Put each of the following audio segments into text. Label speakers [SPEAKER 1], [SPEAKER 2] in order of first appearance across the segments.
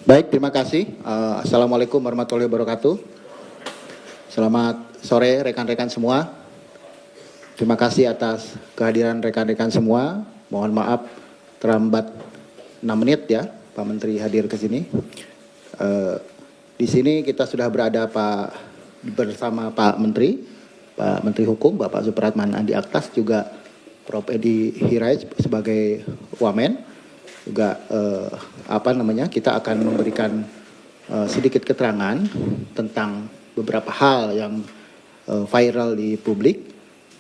[SPEAKER 1] Baik, terima kasih. Assalamualaikum warahmatullahi wabarakatuh. Selamat sore rekan-rekan semua. Terima kasih atas kehadiran rekan-rekan semua. Mohon maaf terlambat 6 menit ya, Pak Menteri hadir ke sini. Di sini kita sudah berada bersama Pak Menteri Hukum, Bapak Supratman Andi Aktas, juga Prof. Edi Hirais sebagai Wamen. Juga kita akan memberikan sedikit keterangan tentang beberapa hal yang viral di publik,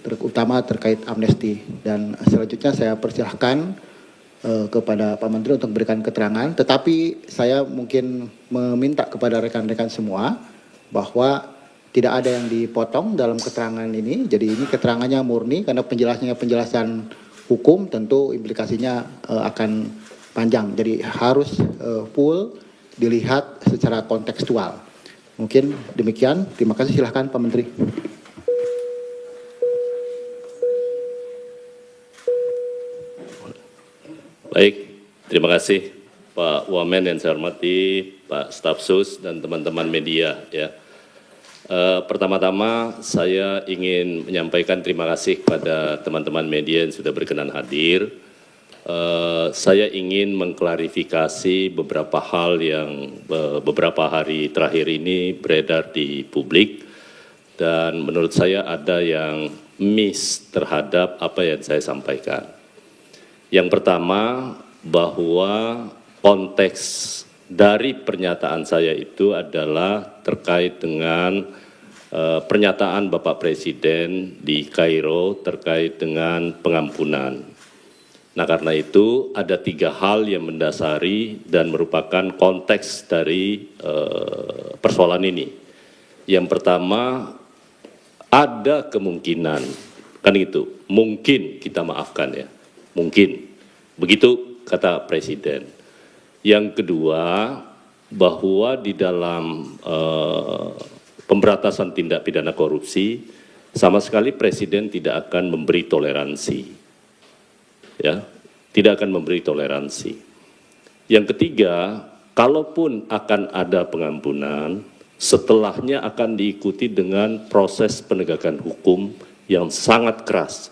[SPEAKER 1] terutama terkait amnesti. Dan selanjutnya saya persilahkan kepada Pak Menteri untuk memberikan keterangan, tetapi saya mungkin meminta kepada rekan-rekan semua bahwa tidak ada yang dipotong dalam keterangan ini. Jadi ini keterangannya murni, karena penjelasan hukum tentu implikasinya akan panjang, jadi harus full dilihat secara kontekstual. Mungkin demikian, terima kasih. Silahkan Pak Menteri.
[SPEAKER 2] Baik, terima kasih Pak Wamen yang saya hormati, Pak Stafsus dan teman-teman media ya. Pertama-tama saya ingin menyampaikan terima kasih kepada teman-teman media yang sudah berkenan hadir. Saya ingin mengklarifikasi beberapa hal yang beberapa hari terakhir ini beredar di publik, dan menurut saya ada yang miss terhadap apa yang saya sampaikan. Yang pertama, bahwa konteks dari pernyataan saya itu adalah terkait dengan pernyataan Bapak Presiden di Kairo terkait dengan pengampunan. Nah, karena itu ada 3 hal yang mendasari dan merupakan konteks dari persoalan ini. Yang pertama, ada kemungkinan, kan itu, mungkin kita maafkan ya, mungkin. Begitu kata Presiden. Yang kedua, bahwa di dalam pemberantasan tindak pidana korupsi, sama sekali Presiden tidak akan memberi toleransi. Ya, tidak akan memberi toleransi. Yang ketiga, kalaupun akan ada pengampunan, setelahnya akan diikuti dengan proses penegakan hukum yang sangat keras.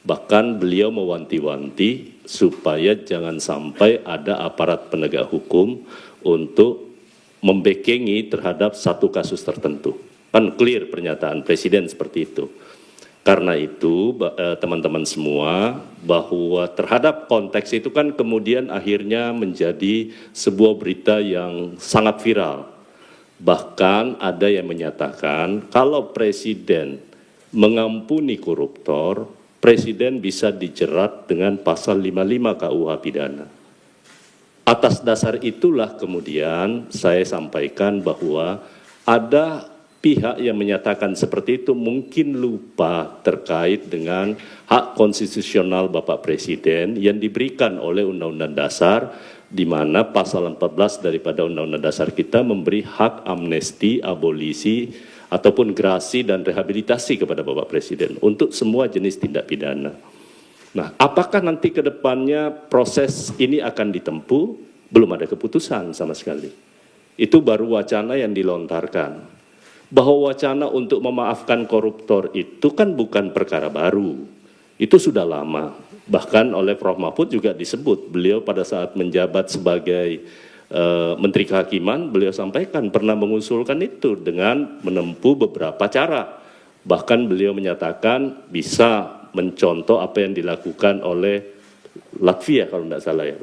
[SPEAKER 2] Bahkan beliau mewanti-wanti supaya jangan sampai ada aparat penegak hukum untuk membekengi terhadap satu kasus tertentu. Kan clear pernyataan Presiden seperti itu. Karena itu teman-teman semua, bahwa terhadap konteks itu kan kemudian akhirnya menjadi sebuah berita yang sangat viral. Bahkan ada yang menyatakan kalau Presiden mengampuni koruptor, Presiden bisa dijerat dengan pasal 55 KUH pidana. Atas dasar itulah kemudian saya sampaikan bahwa ada pihak yang menyatakan seperti itu mungkin lupa terkait dengan hak konstitusional Bapak Presiden yang diberikan oleh Undang-Undang Dasar, di mana pasal 14 daripada Undang-Undang Dasar kita memberi hak amnesti, abolisi, ataupun grasi dan rehabilitasi kepada Bapak Presiden untuk semua jenis tindak pidana. Nah, apakah nanti ke depannya proses ini akan ditempuh? Belum ada keputusan sama sekali. Itu baru wacana yang dilontarkan. Bahwa wacana untuk memaafkan koruptor itu kan bukan perkara baru. Itu sudah lama. Bahkan oleh Prof. Mahfud juga disebut, beliau pada saat menjabat sebagai Menteri Kehakiman, beliau sampaikan pernah mengusulkan itu dengan menempuh beberapa cara. Bahkan beliau menyatakan bisa mencontoh apa yang dilakukan oleh Latvia kalau tidak salah ya.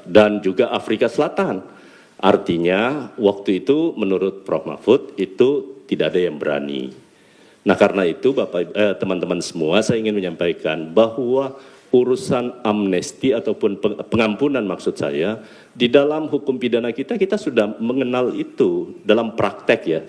[SPEAKER 2] Dan juga Afrika Selatan. Artinya waktu itu menurut Prof. Mahfud itu tidak ada yang berani. Nah, karena itu teman-teman semua, saya ingin menyampaikan bahwa urusan amnesti ataupun pengampunan maksud saya, di dalam hukum pidana kita sudah mengenal itu dalam praktek ya.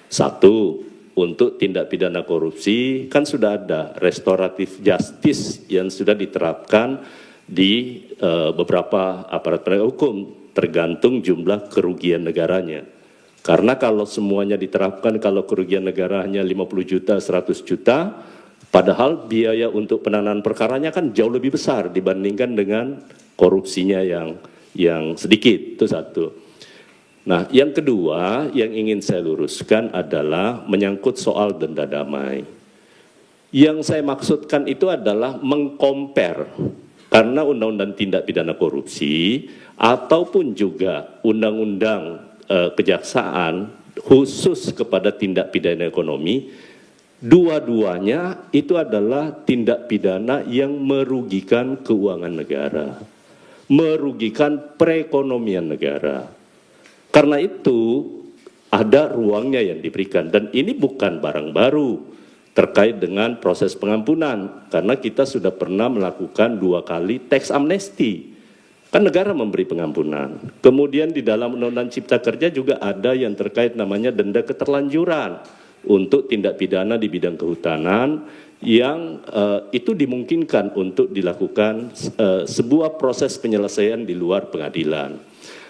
[SPEAKER 2] Satu, untuk tindak pidana korupsi kan sudah ada restoratif justice yang sudah diterapkan di beberapa aparat penegak hukum, tergantung jumlah kerugian negaranya. Karena kalau semuanya diterapkan, kalau kerugian negaranya 50 juta, 100 juta, padahal biaya untuk penanganan perkaranya kan jauh lebih besar dibandingkan dengan korupsinya yang yang sedikit, itu satu. Nah, yang kedua yang ingin saya luruskan adalah menyangkut soal denda damai. Yang saya maksudkan itu adalah mengcompare, karena undang-undang tindak pidana korupsi ataupun juga undang-undang kejaksaan khusus kepada tindak pidana ekonomi, dua-duanya itu adalah tindak pidana yang merugikan keuangan negara, merugikan perekonomian negara. Karena itu ada ruangnya yang diberikan, dan ini bukan barang baru terkait dengan proses pengampunan, karena kita sudah pernah melakukan 2 kali tax amnesty, kan negara memberi pengampunan. Kemudian di dalam Undang-Undang Cipta Kerja juga ada yang terkait namanya denda keterlanjuran untuk tindak pidana di bidang kehutanan yang itu dimungkinkan untuk dilakukan sebuah proses penyelesaian di luar pengadilan.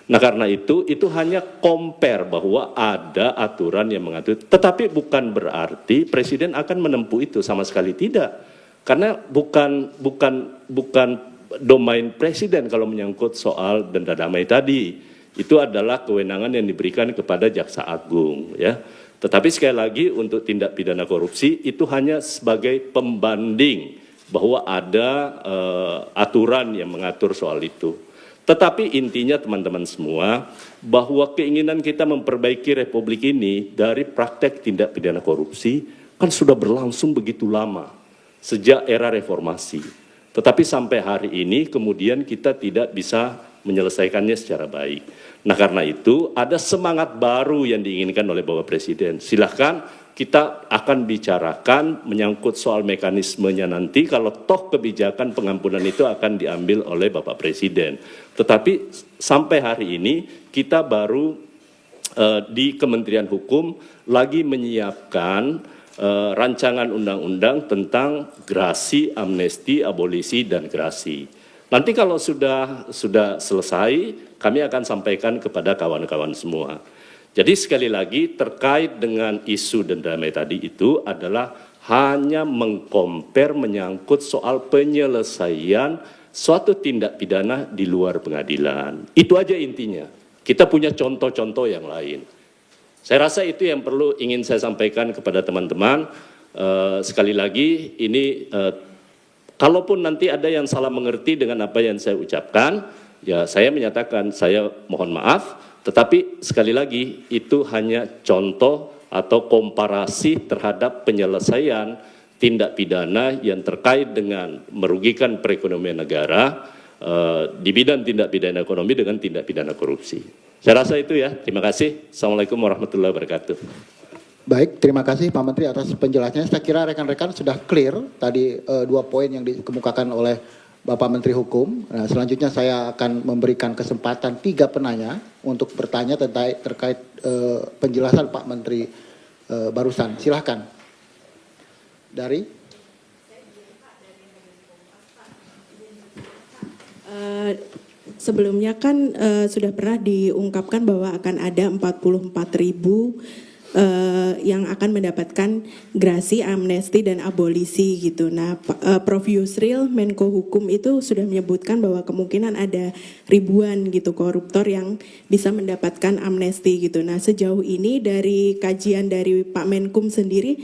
[SPEAKER 2] Nah, karena itu hanya compare bahwa ada aturan yang mengatur, tetapi bukan berarti Presiden akan menempuh itu, sama sekali tidak. Karena bukan domain Presiden kalau menyangkut soal denda damai tadi. Itu adalah kewenangan yang diberikan kepada Jaksa Agung, ya. Tetapi sekali lagi untuk tindak pidana korupsi itu hanya sebagai pembanding bahwa ada aturan yang mengatur soal itu. Tetapi intinya teman-teman semua, bahwa keinginan kita memperbaiki Republik ini dari praktek tindak pidana korupsi kan sudah berlangsung begitu lama, sejak era reformasi. Tetapi sampai hari ini kemudian kita tidak bisa menyelesaikannya secara baik. Nah, karena itu ada semangat baru yang diinginkan oleh Bapak Presiden. Silahkan kita akan bicarakan menyangkut soal mekanismenya nanti kalau toh kebijakan pengampunan itu akan diambil oleh Bapak Presiden. Tetapi sampai hari ini kita baru di Kementerian Hukum lagi menyiapkan rancangan undang-undang tentang grasi, amnesti, abolisi, dan grasi. Nanti kalau sudah selesai, kami akan sampaikan kepada kawan-kawan semua. Jadi sekali lagi terkait dengan isu denda damai tadi itu adalah hanya mengcompare menyangkut soal penyelesaian suatu tindak pidana di luar pengadilan. Itu aja intinya. Kita punya contoh-contoh yang lain. Saya rasa itu yang perlu ingin saya sampaikan kepada teman-teman. Sekali lagi ini kalaupun nanti ada yang salah mengerti dengan apa yang saya ucapkan, ya saya menyatakan saya mohon maaf. Tetapi sekali lagi itu hanya contoh atau komparasi terhadap penyelesaian tindak pidana yang terkait dengan merugikan perekonomian negara di bidang tindak pidana ekonomi dengan tindak pidana korupsi. Saya rasa itu ya. Terima kasih. Assalamualaikum warahmatullahi wabarakatuh.
[SPEAKER 1] Baik, terima kasih Pak Menteri atas penjelasannya. Saya kira rekan-rekan sudah clear tadi 2 poin yang dikemukakan oleh Bapak Menteri Hukum. Nah, selanjutnya saya akan memberikan kesempatan 3 penanya untuk bertanya terkait penjelasan Pak Menteri barusan. Silahkan. Dari?
[SPEAKER 3] Sebelumnya kan sudah pernah diungkapkan bahwa akan ada 44.000 yang akan mendapatkan grasi, amnesti, dan abolisi gitu. Nah, Prof. Yusril, Menko Hukum itu sudah menyebutkan bahwa kemungkinan ada ribuan gitu koruptor yang bisa mendapatkan amnesti gitu. Nah, sejauh ini dari kajian dari Pak Menkum sendiri,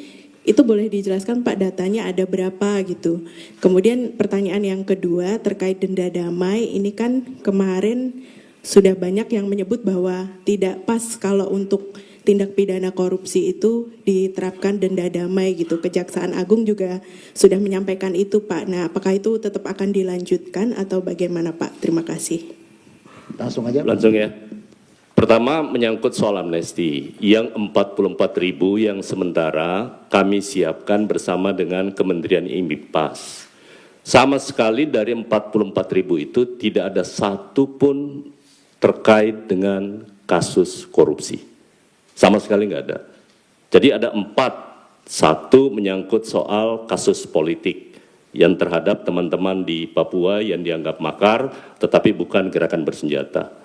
[SPEAKER 3] itu boleh dijelaskan Pak datanya ada berapa gitu. Kemudian pertanyaan yang kedua terkait denda damai, ini kan kemarin sudah banyak yang menyebut bahwa tidak pas kalau untuk tindak pidana korupsi itu diterapkan denda damai gitu. Kejaksaan Agung juga sudah menyampaikan itu Pak. Nah, apakah itu tetap akan dilanjutkan atau bagaimana Pak? Terima kasih.
[SPEAKER 1] Langsung aja.
[SPEAKER 2] Langsung ya. Pertama menyangkut soal amnesti. Yang 44.000 yang sementara kami siapkan bersama dengan Kementerian IMIPAS. Sama sekali dari 44.000 itu tidak ada satu pun terkait dengan kasus korupsi. Sama sekali nggak ada. Jadi ada 4. 1 menyangkut soal kasus politik yang terhadap teman-teman di Papua yang dianggap makar tetapi bukan gerakan bersenjata.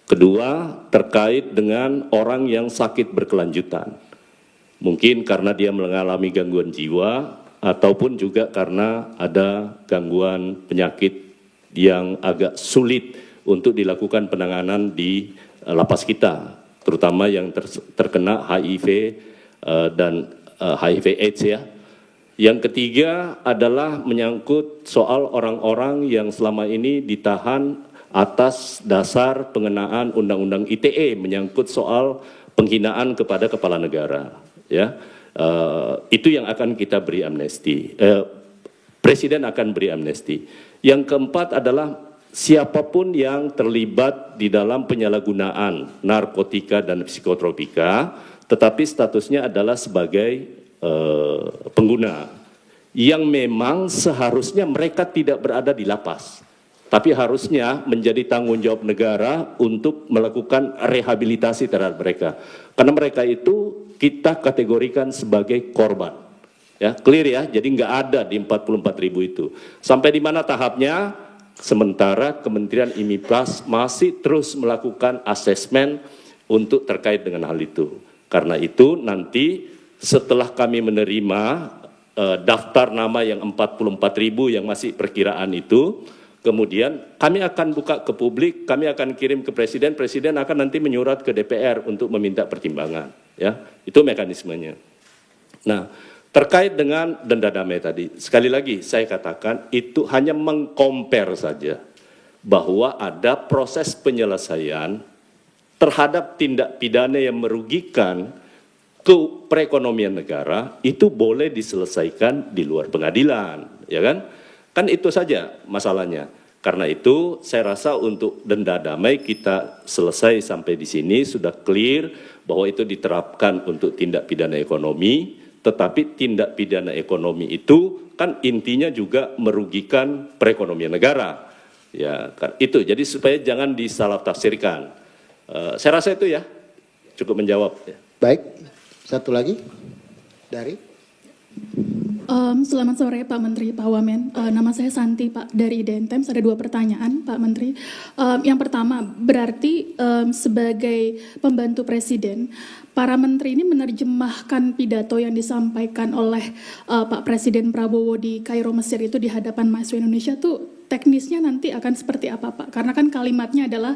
[SPEAKER 2] Kedua, terkait dengan orang yang sakit berkelanjutan. Mungkin karena dia mengalami gangguan jiwa ataupun juga karena ada gangguan penyakit yang agak sulit untuk dilakukan penanganan di lapas kita, terutama yang terkena HIV dan HIV/AIDS ya. Yang ketiga adalah menyangkut soal orang-orang yang selama ini ditahan atas dasar pengenaan Undang-Undang ITE menyangkut soal penghinaan kepada kepala negara, ya. Itu yang akan kita beri amnesti. Presiden akan beri amnesti. Yang keempat adalah siapapun yang terlibat di dalam penyalahgunaan narkotika dan psikotropika, tetapi statusnya adalah sebagai pengguna, yang memang seharusnya mereka tidak berada di lapas, tapi harusnya menjadi tanggung jawab negara untuk melakukan rehabilitasi terhadap mereka. Karena mereka itu kita kategorikan sebagai korban. Ya, clear ya, jadi nggak ada di 44.000 itu. Sampai di mana tahapnya? Sementara Kementerian IMIPAS masih terus melakukan asesmen untuk terkait dengan hal itu. Karena itu nanti setelah kami menerima daftar nama yang 44.000 yang masih perkiraan itu, kemudian kami akan buka ke publik, kami akan kirim ke Presiden, Presiden akan nanti menyurat ke DPR untuk meminta pertimbangan. Ya, itu mekanismenya. Nah, terkait dengan denda damai tadi, sekali lagi saya katakan itu hanya mengcompare saja bahwa ada proses penyelesaian terhadap tindak pidana yang merugikan ke perekonomian negara itu boleh diselesaikan di luar pengadilan, ya kan? Kan itu saja masalahnya. Karena itu saya rasa untuk denda damai kita selesai sampai di sini sudah clear bahwa itu diterapkan untuk tindak pidana ekonomi, tetapi tindak pidana ekonomi itu kan intinya juga merugikan perekonomian negara. Ya, kan itu. Jadi supaya jangan disalah tafsirkan. Saya rasa itu ya cukup menjawab. Ya.
[SPEAKER 1] Baik, satu lagi dari.
[SPEAKER 4] Selamat sore Pak Menteri, Pak Wamen. Nama saya Santi Pak dari IDNTEMS. Ada 2 pertanyaan Pak Menteri. Yang pertama, berarti sebagai pembantu Presiden, para menteri ini menerjemahkan pidato yang disampaikan oleh Pak Presiden Prabowo di Kairo, Mesir itu di hadapan mahasiswa Indonesia tuh teknisnya nanti akan seperti apa Pak? Karena kan kalimatnya adalah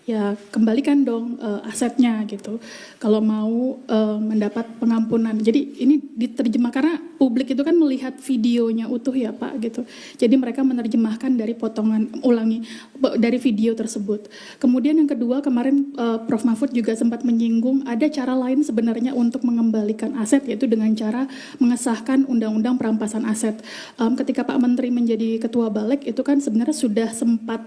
[SPEAKER 4] ya kembalikan dong asetnya gitu. Kalau mau mendapat pengampunan. Jadi ini diterjemah karena publik itu kan melihat videonya utuh ya Pak gitu. Jadi mereka menerjemahkan dari potongan dari video tersebut. Kemudian yang kedua kemarin Prof Mahfud juga sempat menyinggung ada cara lain sebenarnya untuk mengembalikan aset yaitu dengan cara mengesahkan undang-undang perampasan aset. Ketika Pak Menteri menjadi ketua Balik itu kan sebenarnya sudah sempat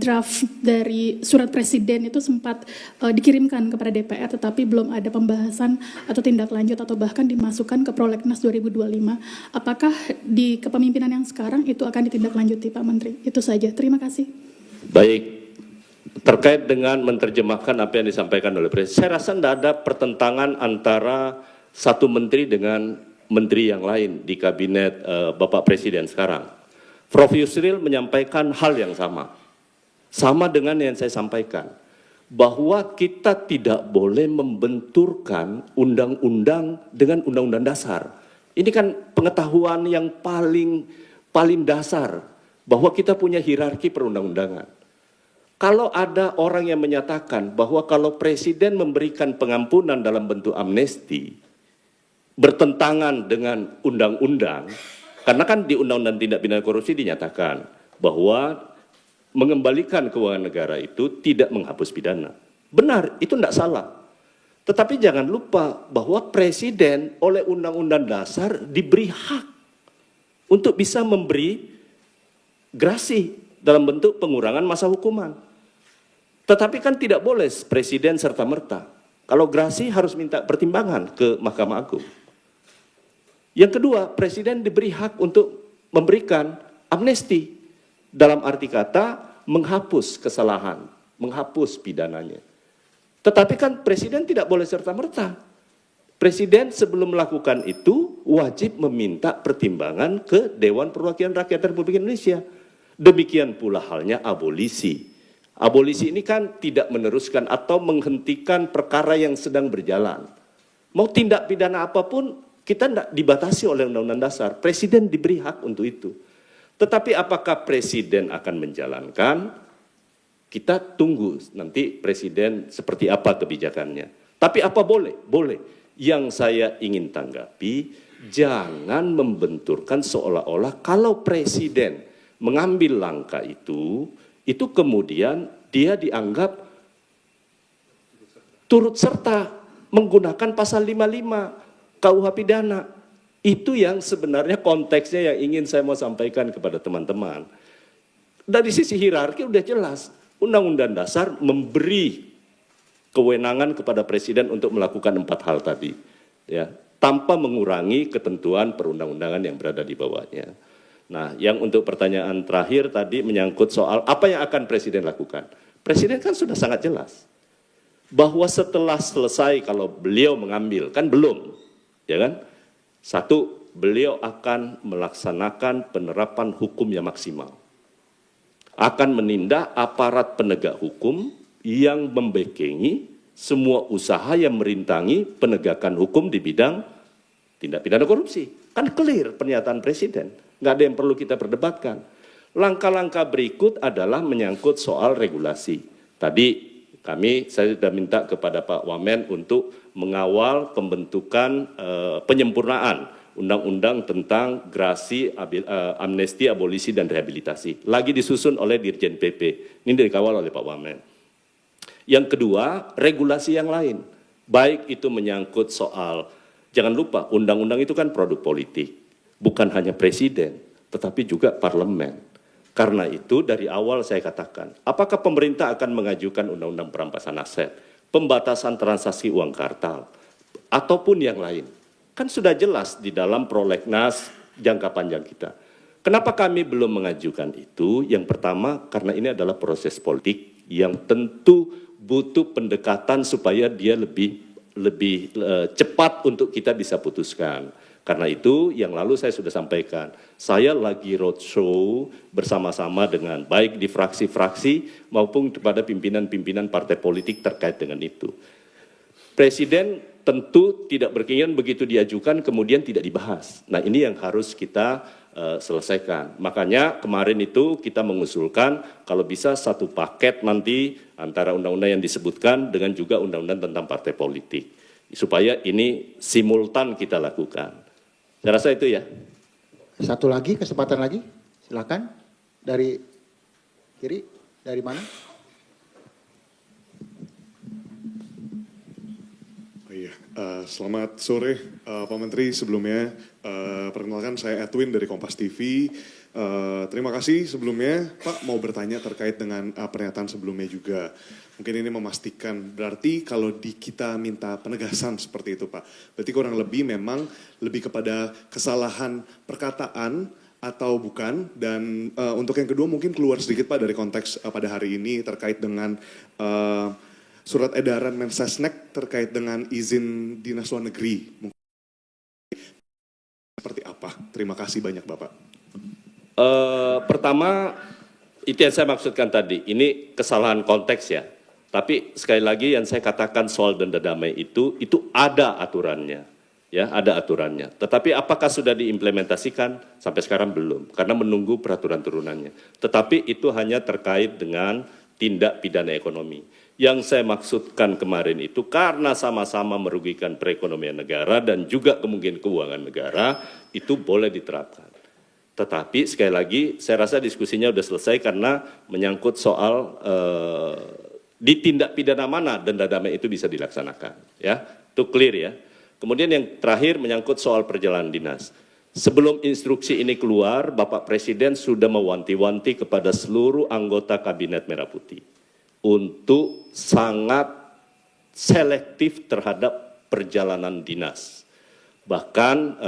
[SPEAKER 4] draft dari surat Presiden itu sempat dikirimkan kepada DPR tetapi belum ada pembahasan atau tindak lanjut atau bahkan dimasukkan ke Prolegnas 2025. Apakah di kepemimpinan yang sekarang itu akan ditindaklanjuti Pak Menteri? Itu saja. Terima kasih.
[SPEAKER 2] Baik, terkait dengan menerjemahkan apa yang disampaikan oleh Presiden, saya rasa tidak ada pertentangan antara satu menteri dengan menteri yang lain di kabinet Bapak Presiden sekarang. Prof Yusril menyampaikan hal yang sama dengan yang saya sampaikan, bahwa kita tidak boleh membenturkan undang-undang dengan undang-undang dasar. Ini kan pengetahuan yang paling dasar, bahwa kita punya hierarki perundang-undangan. Kalau ada orang yang menyatakan bahwa kalau Presiden memberikan pengampunan dalam bentuk amnesti, bertentangan dengan undang-undang, karena kan di Undang-Undang Tindak Pidana Korupsi dinyatakan bahwa mengembalikan keuangan negara itu tidak menghapus pidana. Benar, itu tidak salah. Tetapi jangan lupa bahwa Presiden oleh Undang-Undang Dasar diberi hak untuk bisa memberi grasi dalam bentuk pengurangan masa hukuman. Tetapi kan tidak boleh Presiden serta-merta. Kalau grasi harus minta pertimbangan ke Mahkamah Agung. Yang kedua, Presiden diberi hak untuk memberikan amnesti. Dalam arti kata menghapus kesalahan, menghapus pidananya. Tetapi kan Presiden tidak boleh serta-merta. Presiden sebelum melakukan itu wajib meminta pertimbangan ke Dewan Perwakilan Rakyat Republik Indonesia. Demikian pula halnya abolisi. Abolisi ini kan tidak meneruskan atau menghentikan perkara yang sedang berjalan. Mau tindak pidana apapun kita tidak dibatasi oleh Undang-Undang Dasar. Presiden diberi hak untuk itu. Tetapi apakah Presiden akan menjalankan? Kita tunggu nanti Presiden seperti apa kebijakannya. Tapi apa boleh? Boleh. Yang saya ingin tanggapi, jangan membenturkan seolah-olah kalau Presiden mengambil langkah itu kemudian dia dianggap turut serta menggunakan pasal 55 KUH pidana. Itu yang sebenarnya konteksnya yang ingin saya mau sampaikan kepada teman-teman. Dari sisi hierarki udah jelas, Undang-Undang Dasar memberi kewenangan kepada Presiden untuk melakukan 4 hal tadi, ya, tanpa mengurangi ketentuan perundang-undangan yang berada di bawahnya. Nah, yang untuk pertanyaan terakhir tadi menyangkut soal apa yang akan Presiden lakukan. Presiden kan sudah sangat jelas bahwa setelah selesai kalau beliau mengambil, kan belum, ya kan? Satu, beliau akan melaksanakan penerapan hukum yang maksimal. Akan menindak aparat penegak hukum yang membekengi semua usaha yang merintangi penegakan hukum di bidang tindak pidana korupsi. Kan clear pernyataan Presiden, nggak ada yang perlu kita perdebatkan. Langkah-langkah berikut adalah menyangkut soal regulasi. Tadi saya sudah minta kepada Pak Wamen untuk mengawal pembentukan penyempurnaan Undang-Undang tentang Grasi, Amnesti, Abolisi, dan Rehabilitasi. Lagi disusun oleh Dirjen PP. Ini dikawal oleh Pak Wamen. Yang kedua, regulasi yang lain. Baik itu menyangkut soal, jangan lupa, undang-undang itu kan produk politik. Bukan hanya Presiden, tetapi juga parlemen. Karena itu dari awal saya katakan, apakah pemerintah akan mengajukan undang-undang perampasan aset, pembatasan transaksi uang kartal, ataupun yang lain. Kan sudah jelas di dalam prolegnas jangka panjang kita. Kenapa kami belum mengajukan itu? Yang pertama, karena ini adalah proses politik yang tentu butuh pendekatan supaya dia lebih cepat untuk kita bisa putuskan. Karena itu yang lalu saya sudah sampaikan, saya lagi roadshow bersama-sama dengan baik di fraksi-fraksi maupun kepada pimpinan-pimpinan partai politik terkait dengan itu. Presiden tentu tidak berkeinginan begitu diajukan kemudian tidak dibahas. Nah ini yang harus kita selesaikan. Makanya kemarin itu kita mengusulkan kalau bisa satu paket nanti antara undang-undang yang disebutkan dengan juga undang-undang tentang partai politik. Supaya ini simultan kita lakukan. Saya rasa itu ya.
[SPEAKER 1] Satu lagi, kesempatan lagi. Silakan. Dari kiri, dari mana?
[SPEAKER 5] Selamat sore Pak Menteri. Sebelumnya perkenalkan saya Edwin dari Kompas TV. Terima kasih sebelumnya Pak, mau bertanya terkait dengan pernyataan sebelumnya juga. Mungkin ini memastikan, berarti kalau kita minta penegasan seperti itu Pak, berarti kurang lebih memang lebih kepada kesalahan perkataan atau bukan. Dan untuk yang kedua mungkin keluar sedikit Pak dari konteks pada hari ini terkait dengan surat edaran Mensesnek terkait dengan izin dinas luar negeri. Mungkin seperti apa? Terima kasih banyak Bapak.
[SPEAKER 2] Pertama, itu yang saya maksudkan tadi, ini kesalahan konteks ya. Tapi sekali lagi yang saya katakan soal denda damai itu ada aturannya. Ya, ada aturannya. Tetapi apakah sudah diimplementasikan? Sampai sekarang belum, karena menunggu peraturan turunannya. Tetapi itu hanya terkait dengan tindak pidana ekonomi. Yang saya maksudkan kemarin itu karena sama-sama merugikan perekonomian negara dan juga kemungkinan keuangan negara, itu boleh diterapkan. Tetapi sekali lagi saya rasa diskusinya sudah selesai karena menyangkut soal di tindak pidana mana denda damai itu bisa dilaksanakan. Ya, itu clear ya. Kemudian yang terakhir menyangkut soal perjalanan dinas. Sebelum instruksi ini keluar, Bapak Presiden sudah mewanti-wanti kepada seluruh anggota Kabinet Merah Putih untuk sangat selektif terhadap perjalanan dinas. Bahkan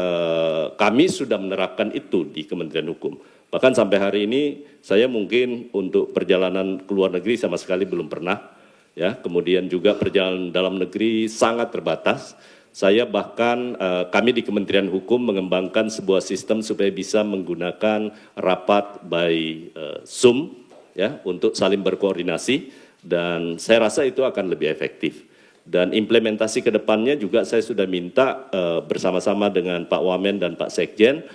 [SPEAKER 2] kami sudah menerapkan itu di Kementerian Hukum. Bahkan sampai hari ini saya mungkin untuk perjalanan ke luar negeri sama sekali belum pernah. Ya, kemudian juga perjalanan dalam negeri sangat terbatas. Saya bahkan kami di Kementerian Hukum mengembangkan sebuah sistem supaya bisa menggunakan rapat by Zoom ya untuk saling berkoordinasi dan saya rasa itu akan lebih efektif. Dan implementasi ke depannya juga saya sudah minta bersama-sama dengan Pak Wamen dan Pak Sekjen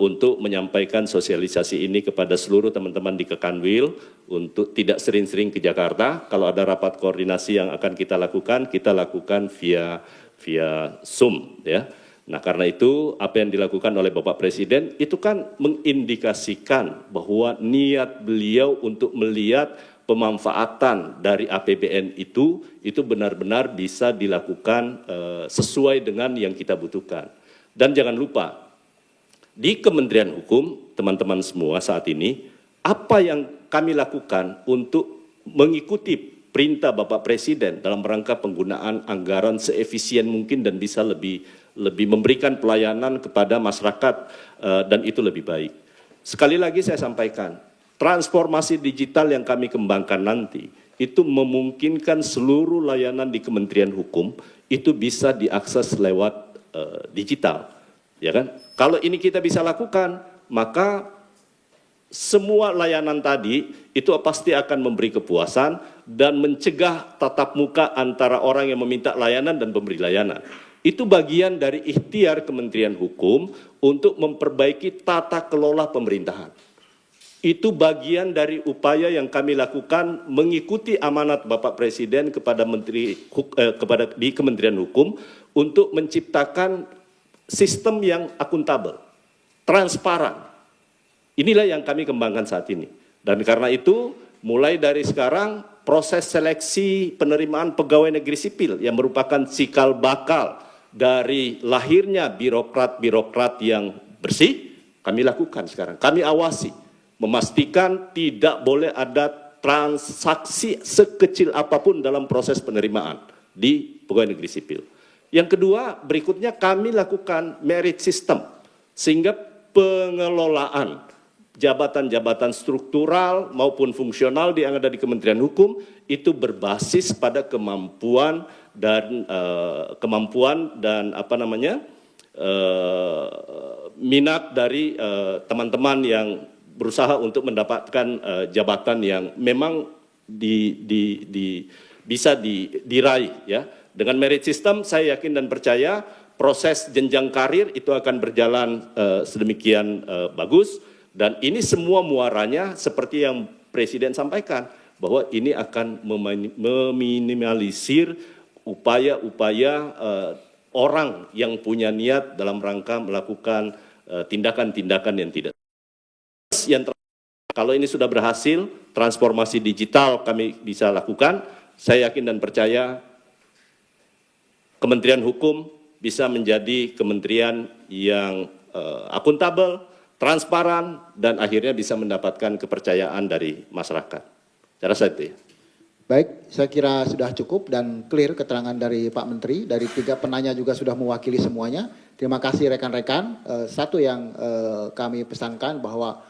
[SPEAKER 2] untuk menyampaikan sosialisasi ini kepada seluruh teman-teman di Kekanwil untuk tidak sering-sering ke Jakarta. Kalau ada rapat koordinasi yang akan kita lakukan via Zoom, ya. Nah, karena itu apa yang dilakukan oleh Bapak Presiden itu kan mengindikasikan bahwa niat beliau untuk melihat pemanfaatan dari APBN itu benar-benar bisa dilakukan sesuai dengan yang kita butuhkan. Dan jangan lupa, di Kementerian Hukum, teman-teman semua saat ini, apa yang kami lakukan untuk mengikuti perintah Bapak Presiden dalam rangka penggunaan anggaran seefisien mungkin dan bisa lebih memberikan pelayanan kepada masyarakat dan itu lebih baik. Sekali lagi saya sampaikan, transformasi digital yang kami kembangkan nanti itu memungkinkan seluruh layanan di Kementerian Hukum itu bisa diakses lewat digital, ya kan? Kalau ini kita bisa lakukan, maka semua layanan tadi itu pasti akan memberi kepuasan dan mencegah tatap muka antara orang yang meminta layanan dan pemberi layanan. Itu bagian dari ikhtiar Kementerian Hukum untuk memperbaiki tata kelola pemerintahan. Itu bagian dari upaya yang kami lakukan mengikuti amanat Bapak Presiden kepada di Kementerian Hukum untuk menciptakan sistem yang akuntabel, transparan. Inilah yang kami kembangkan saat ini. Dan karena itu, mulai dari sekarang proses seleksi penerimaan pegawai negeri sipil yang merupakan cikal bakal dari lahirnya birokrat-birokrat yang bersih, kami lakukan sekarang. Kami awasi, memastikan tidak boleh ada transaksi sekecil apapun dalam proses penerimaan di pegawai negeri sipil. Yang kedua, berikutnya kami lakukan merit system, sehingga pengelolaan jabatan-jabatan struktural maupun fungsional yang ada di Kementerian Hukum itu berbasis pada kemampuan dan minat dari teman-teman yang berusaha untuk mendapatkan jabatan yang memang bisa diraih, ya. Dengan merit system saya yakin dan percaya proses jenjang karir itu akan berjalan sedemikian bagus, dan ini semua muaranya seperti yang Presiden sampaikan bahwa ini akan meminimalisir upaya-upaya orang yang punya niat dalam rangka melakukan tindakan-tindakan yang tidak. Kalau ini sudah berhasil, transformasi digital kami bisa lakukan, saya yakin dan percaya Kementerian Hukum bisa menjadi kementerian yang akuntabel, transparan, dan akhirnya bisa mendapatkan kepercayaan dari masyarakat. Saya rasa itu ya.
[SPEAKER 1] Baik, saya kira sudah cukup dan clear keterangan dari Pak Menteri. Dari 3 penanya juga sudah mewakili semuanya. Terima kasih rekan-rekan. Satu yang kami pesankan bahwa